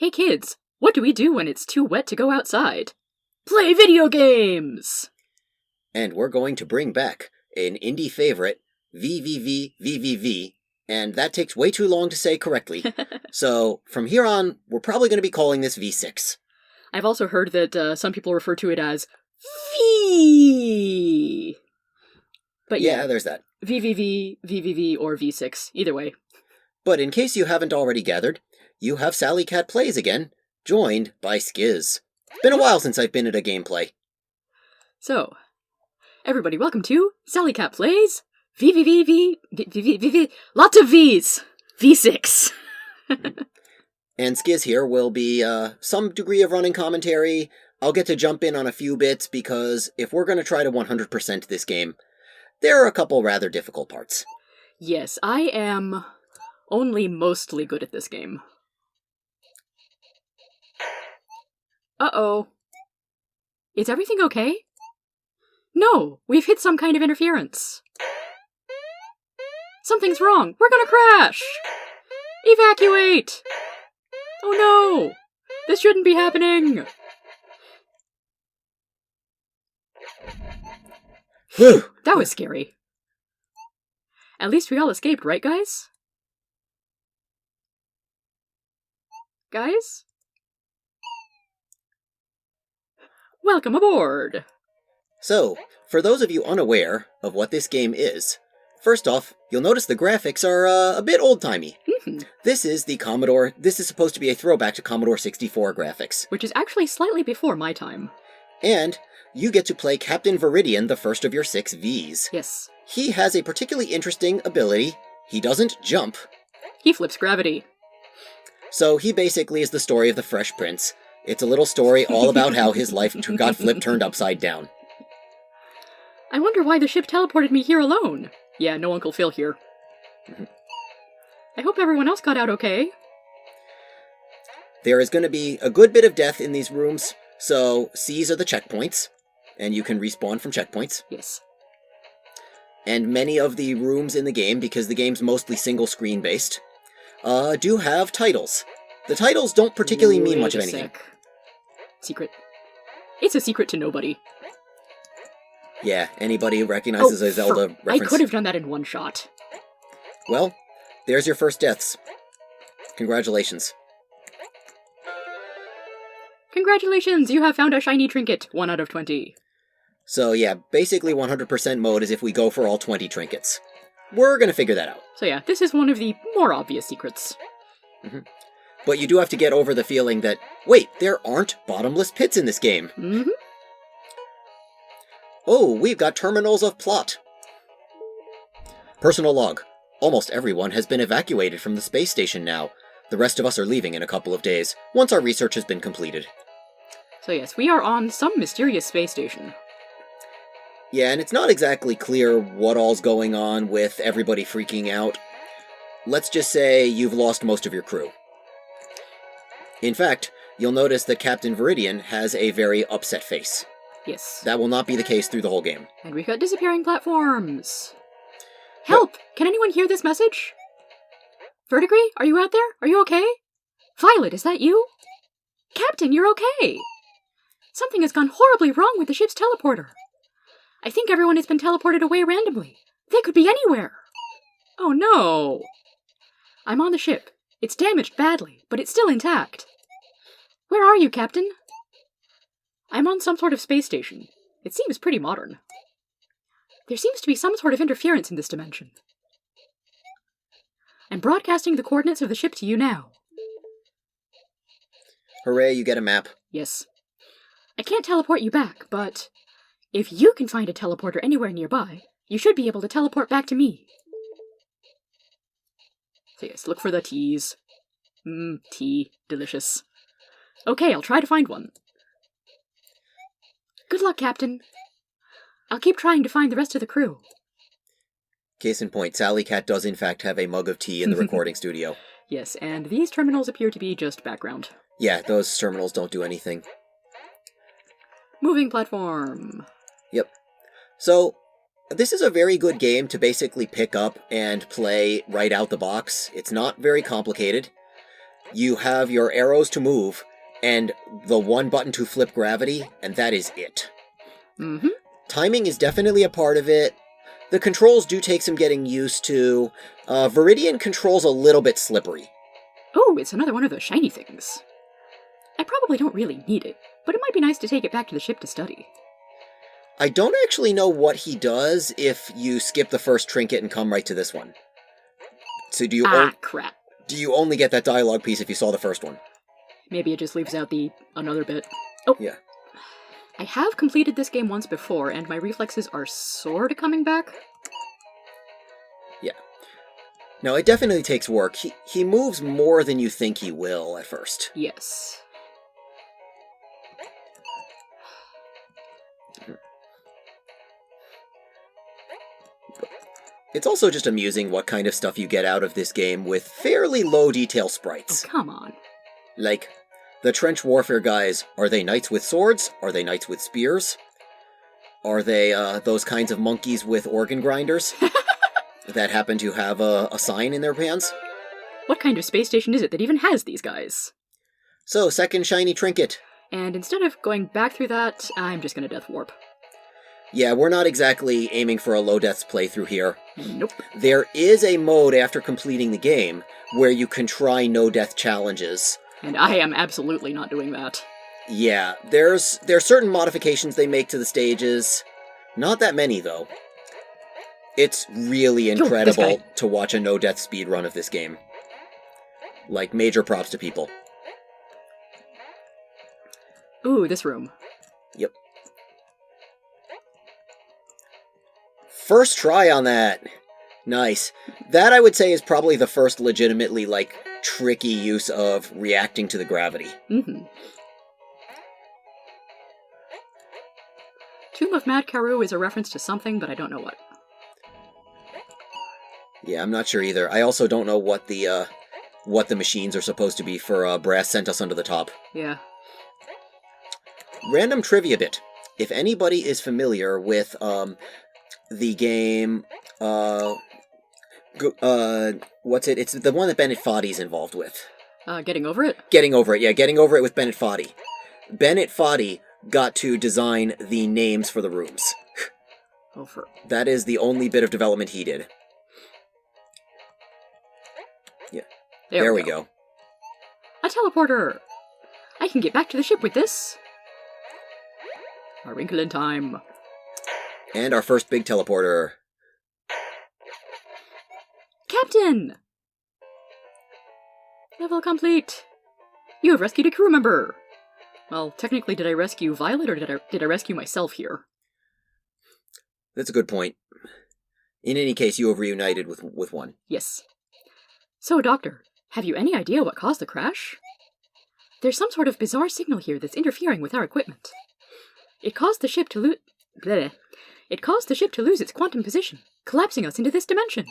Hey kids, what do we do when it's too wet to go outside? Play video games! And we're going to bring back an indie favorite, VVVVVV, and that takes way too long to say correctly. So, from here on, we're probably going to be calling this V6. I've also heard that some people refer to it as V. But yeah, there's that. VVV, VVV, or V6, either way. But in case you haven't already gathered, you have Sally Cat Plays again, joined by Skiz. Been a while since I've been at a gameplay. So, everybody, welcome to Sally Cat Plays VVVV, lots of V's, V6. And Skiz here will be some degree of running commentary. I'll get to jump in on a few bits because if we're going to try to 100% this game, there are a couple rather difficult parts. Yes, I am only mostly good at this game. Uh-oh. Is everything okay? No, we've hit some kind of interference. Something's wrong. We're gonna crash! Evacuate! Oh no! This shouldn't be happening! Whew! That was scary. At least we all escaped, right, guys? Guys? Welcome aboard! So, for those of you unaware of what this game is, first off, you'll notice the graphics are a bit old-timey. Mm-hmm. This is supposed to be a throwback to Commodore 64 graphics. Which is actually slightly before my time. And you get to play Captain Viridian, the first of your 6 Vs. Yes. He has a particularly interesting ability. He doesn't jump. He flips gravity. So he basically is the story of the Fresh Prince. It's a little story all about how his life got turned upside down. I wonder why the ship teleported me here alone. Yeah, no Uncle Phil here. I hope everyone else got out okay. There is going to be a good bit of death in these rooms, so C's are the checkpoints, and you can respawn from checkpoints. Yes. And many of the rooms in the game, because the game's mostly single-screen based, do have titles. The titles don't particularly mean much of anything. Secret. It's a secret to nobody. Yeah, anybody who recognizes a Zelda reference. I could have done that in one shot. Well, there's your first deaths. Congratulations. Congratulations, you have found a shiny trinket. 1 out of 20. So yeah, basically 100% mode is if we go for all 20 trinkets. We're gonna figure that out. So yeah, this is one of the more obvious secrets. Mm-hmm. But you do have to get over the feeling that, wait, there aren't bottomless pits in this game. Mm-hmm. Oh, we've got terminals of plot. Personal log. Almost everyone has been evacuated from the space station now. The rest of us are leaving in a couple of days, once our research has been completed. So yes, we are on some mysterious space station. Yeah, and it's not exactly clear what all's going on with everybody freaking out. Let's just say you've lost most of your crew. In fact, you'll notice that Captain Viridian has a very upset face. Yes. That will not be the case through the whole game. And we've got disappearing platforms. Help! Can anyone hear this message? Verdigris, are you out there? Are you okay? Violet, is that you? Captain, you're okay! Something has gone horribly wrong with the ship's teleporter. I think everyone has been teleported away randomly. They could be anywhere. Oh no! I'm on the ship. It's damaged badly, but it's still intact. Where are you, Captain? I'm on some sort of space station. It seems pretty modern. There seems to be some sort of interference in this dimension. I'm broadcasting the coordinates of the ship to you now. Hooray, you get a map. Yes. I can't teleport you back, but if you can find a teleporter anywhere nearby, you should be able to teleport back to me. So yes, look for the T's. Tea. Delicious. Okay, I'll try to find one. Good luck, Captain. I'll keep trying to find the rest of the crew. Case in point, Sally Cat does in fact have a mug of tea in the recording studio. Yes, and these terminals appear to be just background. Yeah, those terminals don't do anything. Moving platform. Yep. So, this is a very good game to basically pick up and play right out the box. It's not very complicated. You have your arrows to move, and the one button to flip gravity, and that is it. Mm-hmm. Timing is definitely a part of it. The controls do take some getting used to. Viridian controls a little bit slippery. Oh, it's another one of those shiny things. I probably don't really need it, but it might be nice to take it back to the ship to study. I don't actually know what he does if you skip the first trinket and come right to this one. So do you crap. do you only get that dialogue piece if you saw the first one? Maybe it just leaves out the another bit. Oh. Yeah. I have completed this game once before, and my reflexes are sorta coming back. Yeah. No, it definitely takes work. He moves more than you think he will at first. Yes. It's also just amusing what kind of stuff you get out of this game with fairly low detail sprites. Oh, come on. Like, the trench warfare guys, are they knights with swords? Are they knights with spears? Are they those kinds of monkeys with organ grinders that happen to have a sign in their pants? What kind of space station is it that even has these guys? So, second shiny trinket. And instead of going back through that, I'm just gonna death warp. Yeah, we're not exactly aiming for a low deaths playthrough here. Nope. There is a mode after completing the game where you can try no death challenges. And I am absolutely not doing that. Yeah, there's certain modifications they make to the stages. Not that many, though. It's really incredible to watch a no-death speedrun of this game. Like, major props to people. Ooh, this room. Yep. First try on that. Nice. That, I would say, is probably the first legitimately, like, tricky use of reacting to the gravity. Mm-hmm. Tomb of Mad Karoo is a reference to something, but I don't know what. Yeah, I'm not sure either. I also don't know what the machines are supposed to be for Brass Sent Us Under the Top. Yeah. Random trivia bit. If anybody is familiar with the game, what's it? It's the one that Bennett Foddy's involved with. Getting Over It? Getting Over It, yeah, Getting Over It with Bennett Foddy. Bennett Foddy got to design the names for the rooms. That is the only bit of development he did. Yeah. There we go. A teleporter! I can get back to the ship with this. A wrinkle in time. And our first big teleporter. Captain! Level complete. You have rescued a crew member. Well, technically, did I rescue Violet, or did I rescue myself here? That's a good point. In any case, you have reunited with one. Yes. So, Doctor, have you any idea what caused the crash? There's some sort of bizarre signal here that's interfering with our equipment. It caused the ship to lose... It caused the ship to lose its quantum position, collapsing us into this dimension.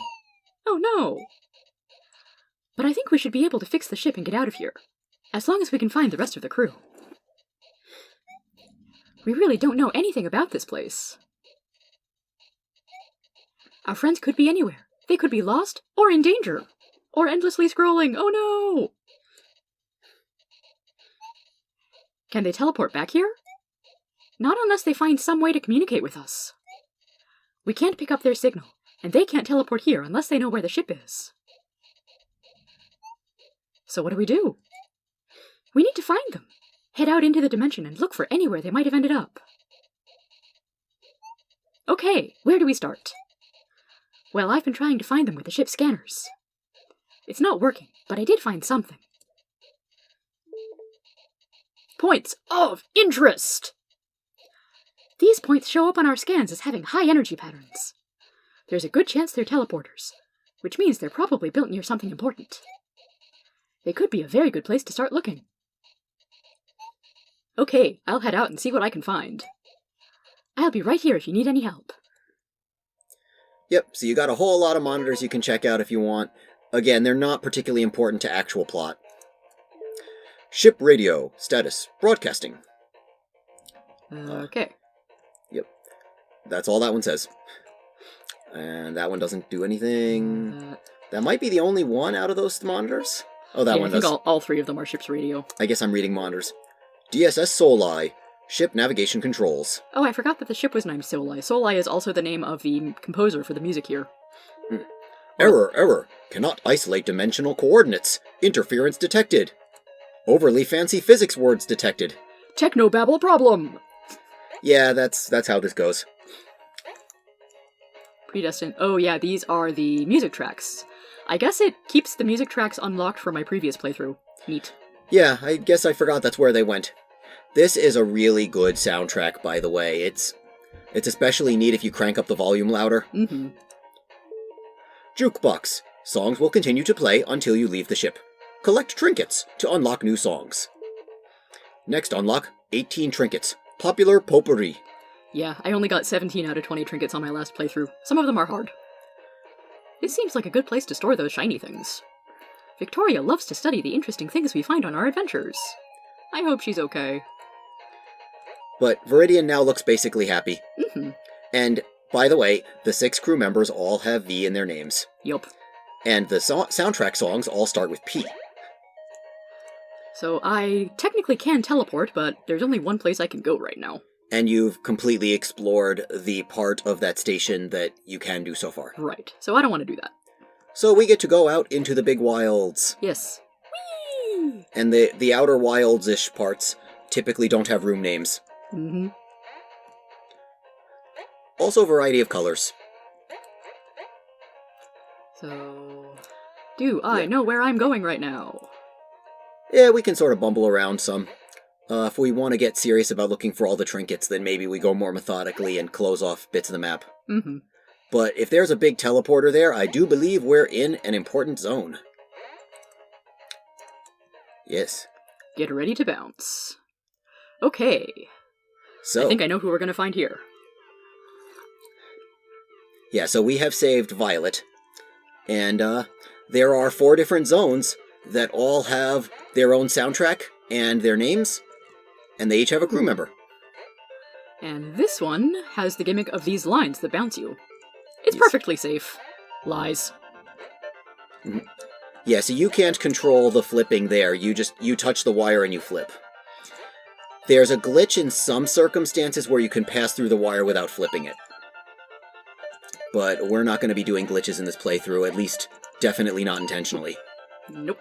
Oh no! But I think we should be able to fix the ship and get out of here, as long as we can find the rest of the crew. We really don't know anything about this place. Our friends could be anywhere. They could be lost, or in danger, or endlessly scrolling. Oh no! Can they teleport back here? Not unless they find some way to communicate with us. We can't pick up their signal, and they can't teleport here unless they know where the ship is. So what do? We need to find them. Head out into the dimension and look for anywhere they might have ended up. Okay, where do we start? Well, I've been trying to find them with the ship's scanners. It's not working, but I did find something. Points of interest! These points show up on our scans as having high energy patterns. There's a good chance they're teleporters, which means they're probably built near something important. They could be a very good place to start looking. Okay, I'll head out and see what I can find. I'll be right here if you need any help. Yep, so you got a whole lot of monitors you can check out if you want. Again, they're not particularly important to actual plot. Ship radio, status, broadcasting. Okay. Yep. That's all that one says. And that one doesn't do anything. That might be the only one out of those monitors. Oh, that one I think does. all three of them are ship's radio. I guess I'm reading monitors. DSS Soli. Ship navigation controls. Oh, I forgot that the ship was named Soli. Soli is also the name of the composer for the music here. Error. Cannot isolate dimensional coordinates. Interference detected. Overly fancy physics words detected. Technobabble problem! Yeah, that's how this goes. Predestined. Oh yeah, these are the music tracks. I guess it keeps the music tracks unlocked from my previous playthrough. Neat. Yeah, I guess I forgot that's where they went. This is a really good soundtrack, by the way. It's especially neat if you crank up the volume louder. Mm-hmm. Jukebox. Songs will continue to play until you leave the ship. Collect trinkets to unlock new songs. Next unlock, 18 trinkets. Popular potpourri. Yeah, I only got 17 out of 20 trinkets on my last playthrough. Some of them are hard. This seems like a good place to store those shiny things. Victoria loves to study the interesting things we find on our adventures. I hope she's okay. But Viridian now looks basically happy. Mm-hmm. And, by the way, the 6 crew members all have V in their names. Yup. And the soundtrack songs all start with P. So I technically can teleport, but there's only one place I can go right now. And you've completely explored the part of that station that you can do so far. Right. So I don't want to do that. So we get to go out into the big wilds. Yes. Whee! And the outer wilds-ish parts typically don't have room names. Mm-hmm. Also variety of colors. So... do I know where I'm going right now? Yeah, we can sort of bumble around some. If we want to get serious about looking for all the trinkets, then maybe we go more methodically and close off bits of the map. Mm-hmm. But if there's a big teleporter there, I do believe we're in an important zone. Yes. Get ready to bounce. Okay. So, I think I know who we're gonna find here. yeah, so we have saved Violet. And, there are 4 different zones that all have their own soundtrack and their names. And they each have a crew member. And this one has the gimmick of these lines that bounce you. It's Yes. perfectly safe. Lies. Yeah, so you can't control the flipping there. You touch the wire and you flip. There's a glitch in some circumstances where you can pass through the wire without flipping it. But we're not going to be doing glitches in this playthrough, at least definitely not intentionally. Nope.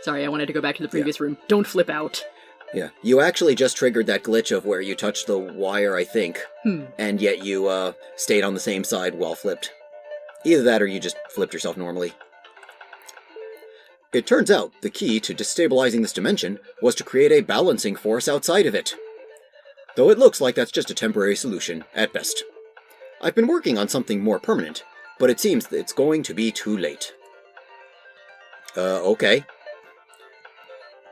Sorry, I wanted to go back to the previous room. Don't flip out. Yeah, you actually just triggered that glitch of where you touched the wire, I think, and yet you stayed on the same side while flipped. Either that or you just flipped yourself normally. It turns out the key to destabilizing this dimension was to create a balancing force outside of it. Though it looks like that's just a temporary solution, at best. I've been working on something more permanent, but it seems that it's going to be too late. Okay.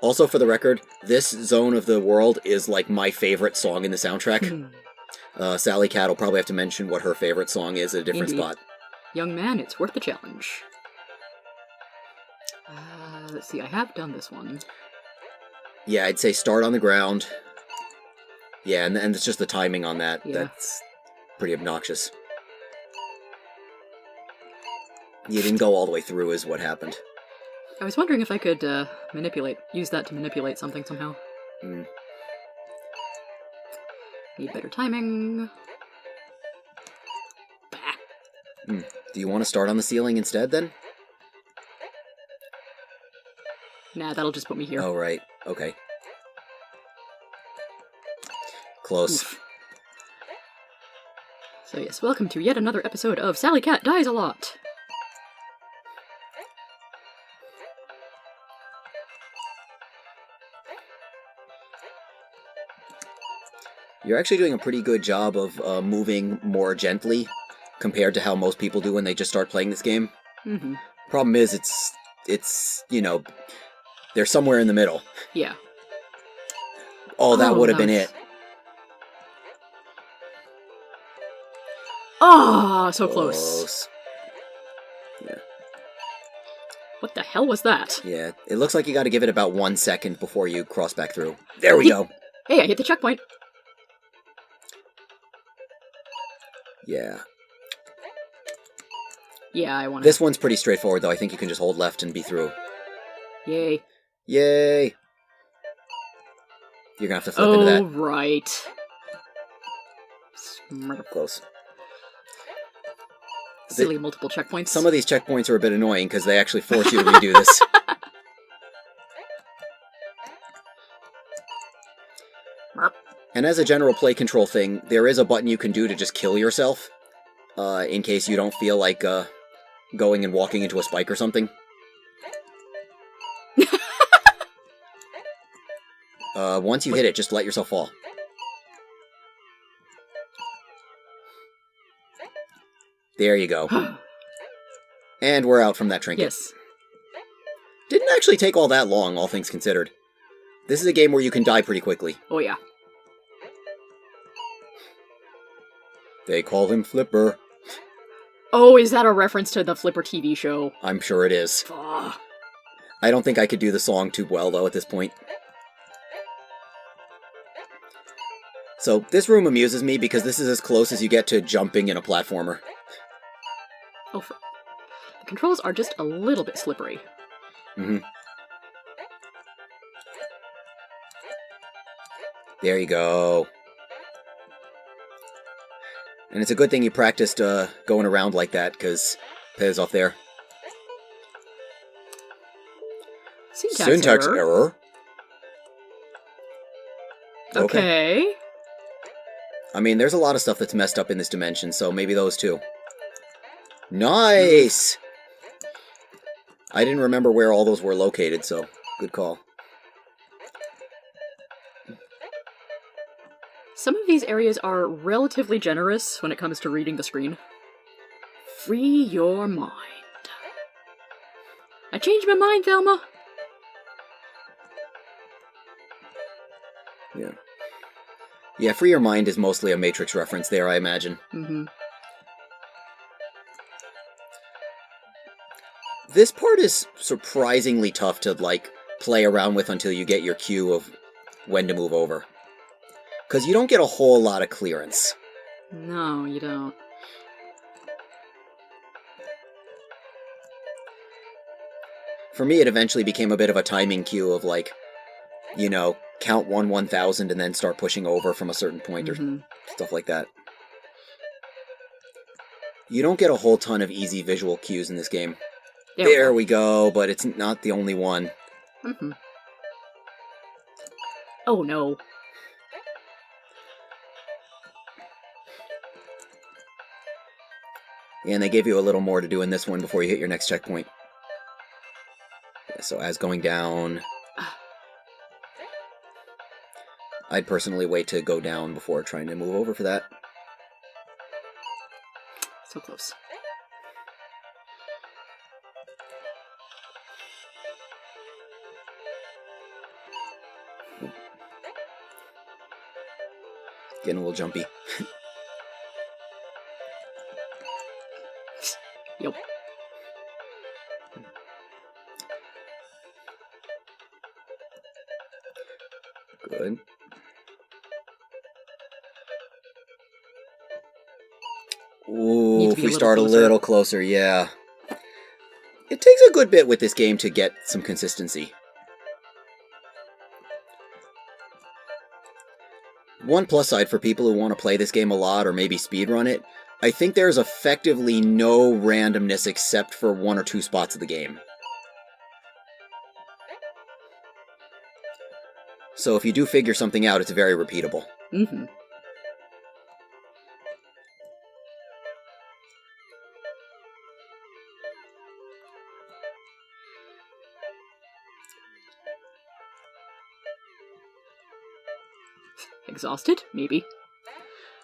Also, for the record, this zone of the world is like my favorite song in the soundtrack. Sally Cat will probably have to mention what her favorite song is at a different Indeed. spot. Young man, it's worth the challenge. Let's see, I have done this one. Yeah, I'd say start on the ground. Yeah, and it's just the timing on that. Yeah. That's pretty obnoxious. You didn't go all the way through is what happened. I was wondering if I could use that to manipulate something somehow. Need better timing. Bah. Do you want to start on the ceiling instead, then? Nah, that'll just put me here. Oh, right. Okay. Close. Oof. So yes, welcome to yet another episode of Sally Cat Dies a Lot. You're actually doing a pretty good job of moving more gently compared to how most people do when they just start playing this game. Mm-hmm. Problem is, it's they're somewhere in the middle. Yeah. Oh, that would have been nice. it. Ah, so close. Yeah. What the hell was that? Yeah, it looks like you got to give it about 1 second before you cross back through. There we go. Hey, I hit the checkpoint. Yeah. Yeah, I want to. This one's pretty straightforward, though. I think you can just hold left and be through. Yay. Yay! You're gonna have to flip into that. Oh, right. Close. Silly multiple checkpoints. Some of these checkpoints are a bit annoying because they actually force you to redo this. And as a general play control thing, there is a button you can do to just kill yourself, in case you don't feel like going and walking into a spike or something. Once you hit it, just let yourself fall. There you go. And we're out from that trinket. Yes. Didn't actually take all that long, all things considered. This is a game where you can die pretty quickly. Oh, yeah. They call him Flipper. Oh, is that a reference to the Flipper TV show? I'm sure it is. Ugh. I don't think I could do the song too well, though, at this point. So, this room amuses me because this is as close as you get to jumping in a platformer. Oh, the controls are just a little bit slippery. Mm-hmm. There you go. And it's a good thing you practiced going around like that, because it pays off there. Syntax error. Okay. I mean, there's a lot of stuff that's messed up in this dimension, so maybe those two. Nice! I didn't remember where all those were located, so good call. Some of these areas are relatively generous when it comes to reading the screen. Free your mind. I changed my mind, Thelma. Yeah. Yeah, Free Your Mind is mostly a Matrix reference there, I imagine. Mm-hmm. This part is surprisingly tough to, like, play around with until you get your cue of when to move over. Because you don't get a whole lot of clearance. No, you don't. For me, it eventually became a bit of a timing cue of, like, you know, count 1,000 and then start pushing over from a certain point or stuff like that. You don't get a whole ton of easy visual cues in this game. There we go, but it's not the only one. Mm-hmm. Oh, no. And they give you a little more to do in this one before you hit your next checkpoint. Yeah, so as going down... I'd personally wait to go down before trying to move over for that. So close. Getting a little jumpy. Yep. Good. Ooh, if we start a little closer, yeah. It takes a good bit with this game to get some consistency. One plus side for people who want to play this game a lot or maybe speedrun it, I think there's effectively no randomness except for one or two spots of the game. So if you do figure something out, it's very repeatable. Mm-hmm. Exhausted? Maybe.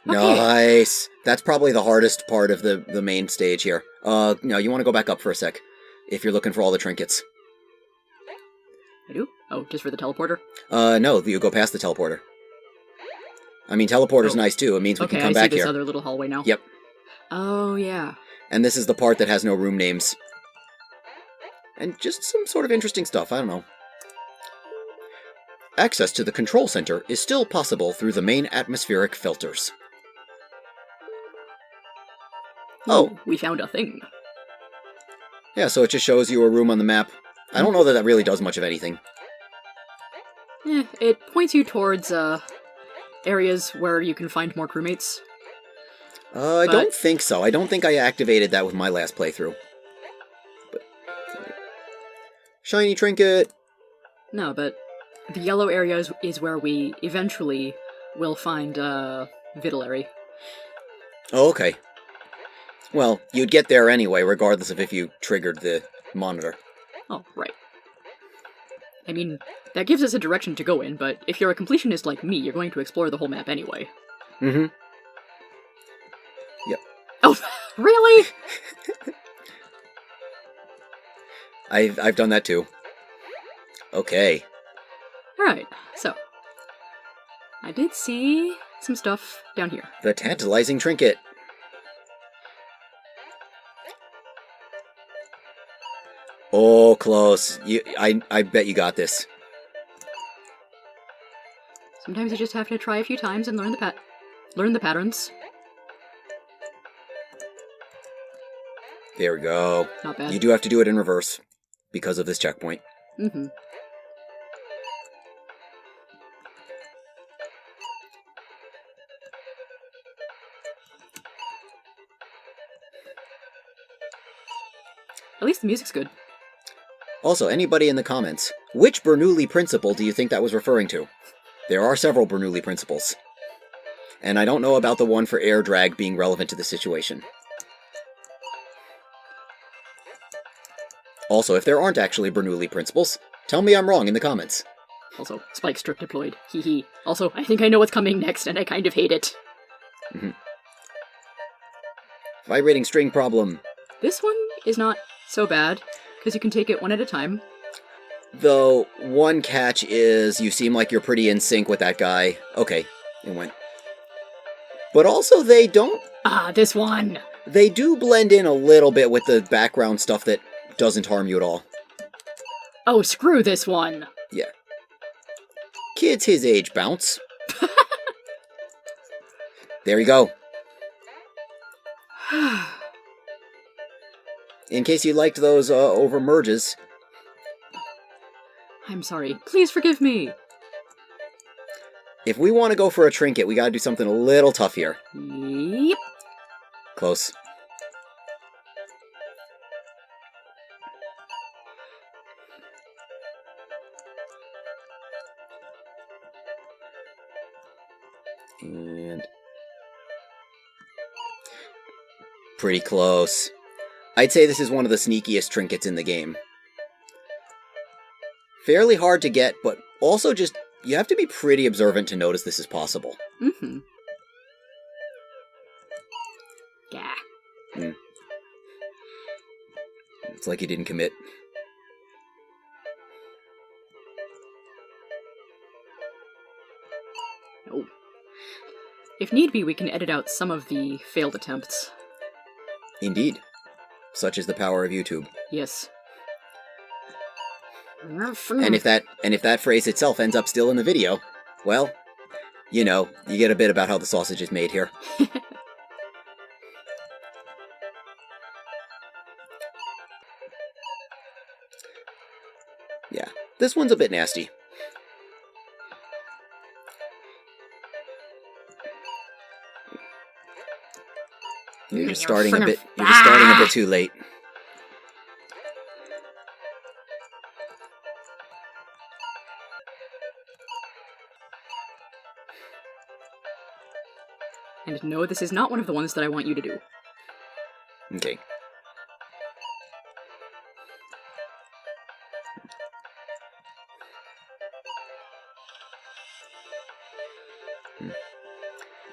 Okay. Nice! That's probably the hardest part of the main stage here. No, you want to go back up for a sec, if you're looking for all the trinkets. I do? Oh, just for the teleporter? No, you go past the teleporter. I mean, teleporter's nice too, it means we can come back here. Okay, I see this other little hallway now. Yep. Oh, yeah. And this is the part that has no room names. And just some sort of interesting stuff, I don't know. Access to the control center is still possible through the main atmospheric filters. Oh. We found a thing. Yeah, so it just shows you a room on the map. I don't know that that really does much of anything. It points you towards, areas where you can find more crewmates. I don't think so. I don't think I activated that with my last playthrough. But... Shiny trinket! No, but the yellow area is where we eventually will find, Vitillary. Oh, okay. Well, you'd get there anyway, regardless of if you triggered the monitor. Oh, right. I mean, that gives us a direction to go in, but if you're a completionist like me, you're going to explore the whole map anyway. Mm-hmm. Yep. Oh, really? I've done that too. Okay. Alright, so. I did see some stuff down here. The tantalizing trinket. Oh, close. I bet you got this. Sometimes you just have to try a few times and learn the patterns. There we go. Not bad. You do have to do it in reverse because of this checkpoint. Mm-hmm. At least the music's good. Also, anybody in the comments, which Bernoulli principle do you think that was referring to? There are several Bernoulli principles. And I don't know about the one for air drag being relevant to the situation. Also, if there aren't actually Bernoulli principles, tell me I'm wrong in the comments. Also, spike strip deployed. Hee hee. Also, I think I know what's coming next, and I kind of hate it. Mm-hmm. Vibrating string problem. This one is not so bad, because you can take it one at a time. Though, one catch is you seem like you're pretty in sync with that guy. Okay, it went. But also, they don't... Ah, this one! They do blend in a little bit with the background stuff that doesn't harm you at all. Oh, screw this one! Yeah. Kids his age bounce. There you go. In case you liked those over merges. I'm sorry. Please forgive me. If we want to go for a trinket, we gotta do something a little tough here. Yep. Close. And... pretty close. I'd say this is one of the sneakiest trinkets in the game. Fairly hard to get, but also just, you have to be pretty observant to notice this is possible. Mm-hmm. Yeah. Mm. It's like you didn't commit. Oh. If need be, we can edit out some of the failed attempts. Indeed. Such is the power of YouTube. Yes. And if that phrase itself ends up still in the video, well, you know, you get a bit about how the sausage is made here. Yeah, this one's a bit nasty. You're just starting a bit too late. And no, this is not one of the ones that I want you to do. Okay.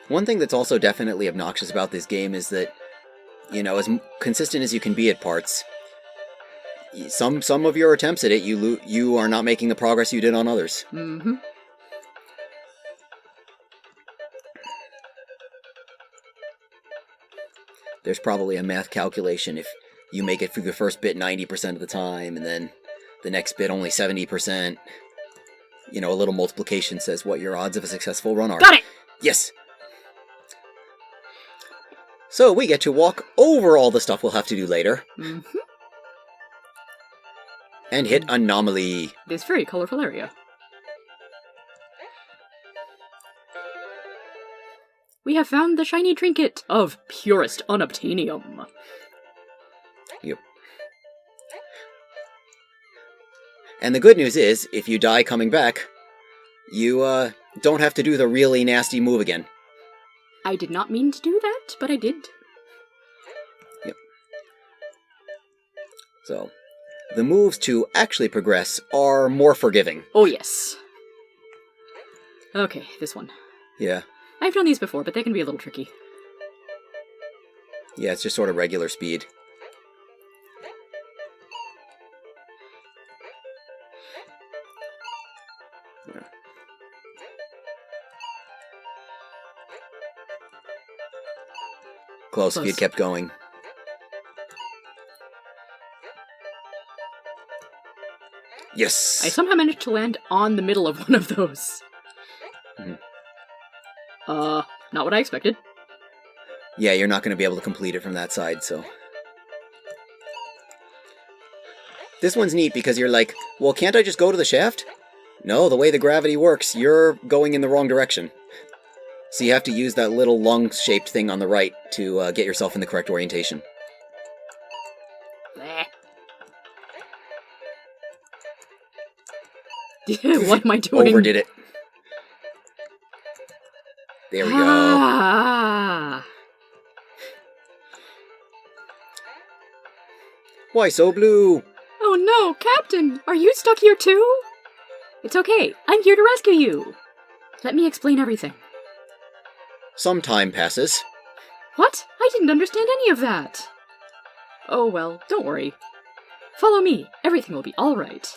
One thing that's also definitely obnoxious about this game is that, you know, as consistent as you can be at parts, some of your attempts at it, you are not making the progress you did on others. Mm-hmm. There's probably a math calculation if you make it through the first bit 90% of the time, and then the next bit only 70%. You know, a little multiplication says what your odds of a successful run are. Got it! Yes! So we get to walk over all the stuff we'll have to do later. Mm-hmm. And hit Anomaly. This very colorful area. We have found the shiny trinket of purest unobtainium. Yep. And the good news is, if you die coming back, you don't have to do the really nasty move again. I did not mean to do that, but I did. Yep. So, the moves to actually progress are more forgiving. Oh yes. Okay, this one. Yeah. I've done these before, but they can be a little tricky. Yeah, it's just sort of regular speed. Yeah. Close if you'd kept going. Yes! I somehow managed to land on the middle of one of those. Mhm. Not what I expected. Yeah, you're not going to be able to complete it from that side, so... This one's neat because you're like, well, can't I just go to the shaft? No, the way the gravity works, you're going in the wrong direction. So you have to use that little lung-shaped thing on the right to get yourself in the correct orientation. What am I doing? Overdid it. There we go. Ah. Why so blue? Oh no, Captain! Are you stuck here too? It's okay, I'm here to rescue you. Let me explain everything. Some time passes. What? I didn't understand any of that. Oh well, don't worry. Follow me, everything will be alright.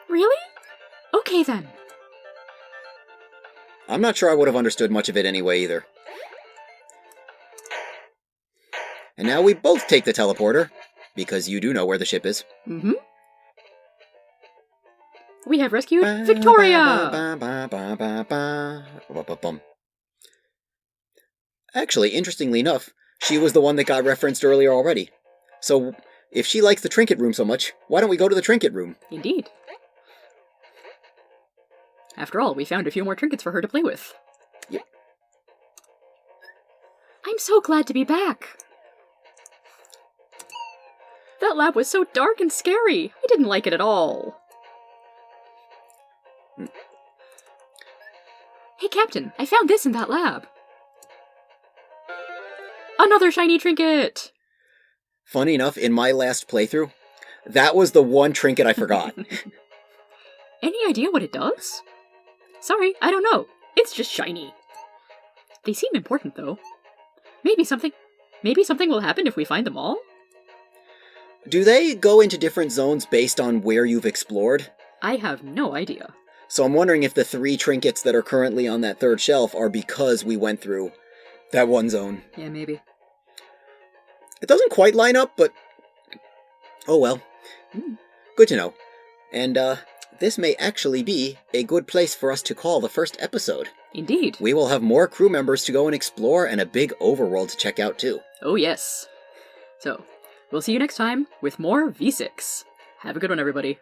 Really? Okay then. I'm not sure I would have understood much of it anyway, either. And now we both take the teleporter, because you do know where the ship is. Mm-hmm. We have rescued Victoria! Actually, interestingly enough, she was the one that got referenced earlier already. So, if she likes the trinket room so much, why don't we go to the trinket room? Indeed. After all, we found a few more trinkets for her to play with. Yep. I'm so glad to be back. That lab was so dark and scary. I didn't like it at all. Hey, Captain, I found this in that lab. Another shiny trinket! Funny enough, in my last playthrough, that was the one trinket I forgot. Any idea what it does? Sorry, I don't know. It's just shiny. They seem important, though. Maybe something will happen if we find them all? Do they go into different zones based on where you've explored? I have no idea. So I'm wondering if the 3 trinkets that are currently on that 3rd shelf are because we went through that one zone. Yeah, maybe. It doesn't quite line up, but... oh well. Good to know. And, this may actually be a good place for us to call the first episode. Indeed. We will have more crew members to go and explore and a big overworld to check out, too. Oh, yes. So, we'll see you next time with more V6. Have a good one, everybody.